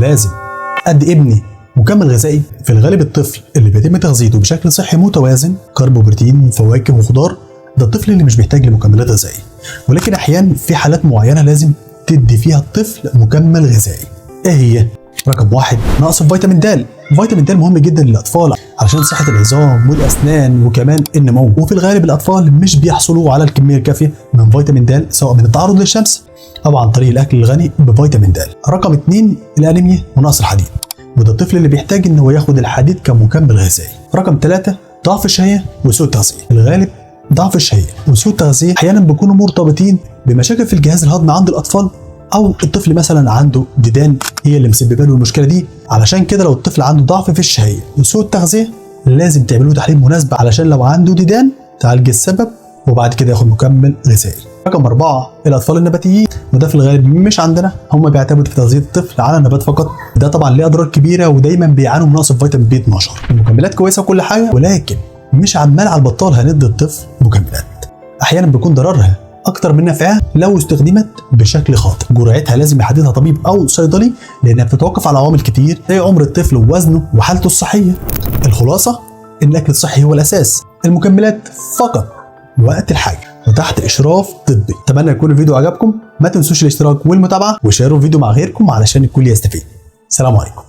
لازم ادي ابني مكمل غذائي؟ في الغالب الطفل اللي بيتم تغذيته بشكل صحي متوازن كارب وبروتين وفواكه وخضار ده الطفل اللي مش بيحتاج لمكملات غذائيه، ولكن احيانا في حالات معينه لازم تدي فيها الطفل مكمل غذائي. ايه هي؟ رقم 1 نقص فيتامين د. فيتامين د مهم جدا للاطفال علشان صحه العظام والاسنان وكمان النمو، وفي الغالب الاطفال مش بيحصلوا على الكميه الكافيه من فيتامين د سواء من التعرض للشمس او عن طريق الاكل الغني بفيتامين د. رقم 2 الانيميا ونقص الحديد، وده الطفل اللي بيحتاج ان هو ياخد الحديد كمكمل غذائي. رقم 3 ضعف الشهيه وسوء التغذيه. في الغالب ضعف الشهيه وسوء التغذيه احيانا بيكونوا مرتبطين بمشاكل في الجهاز الهضمي عند الاطفال، او الطفل مثلا عنده ديدان هي اللي مسببه له المشكله دي. علشان كده لو الطفل عنده ضعف في الشهيه وسوء التغذيه لازم تعملوا تحليل مناسب علشان لو عنده ديدان تعالج السبب وبعد كده ياخد مكمل غذائي. رقم 4 الاطفال النباتيين، وده في الغالب مش عندنا، هم بيعتمدوا في تغذيه الطفل على النبات فقط، ده طبعا ليه اضرار كبيره ودايما بيعانوا من نقص فيتامين بي 12. المكملات كويسه وكل حاجه، ولكن مش عمال على البطال هندي الطفل مكملات، احيانا بيكون ضررها اكتر من نفعها لو استخدمت بشكل خاطئ. جرعتها لازم يحددها طبيب او صيدلي لانها بتتوقف على عوامل كتير زي عمر الطفل ووزنه وحالته الصحيه. الخلاصه ان الاكل الصحي هو الاساس، المكملات فقط وقت الحاجه وتحت اشراف طبي. اتمنى يكون الفيديو عجبكم، ما تنسوش الاشتراك والمتابعه وشيروا الفيديو مع غيركم علشان الكل يستفيد. سلام عليكم.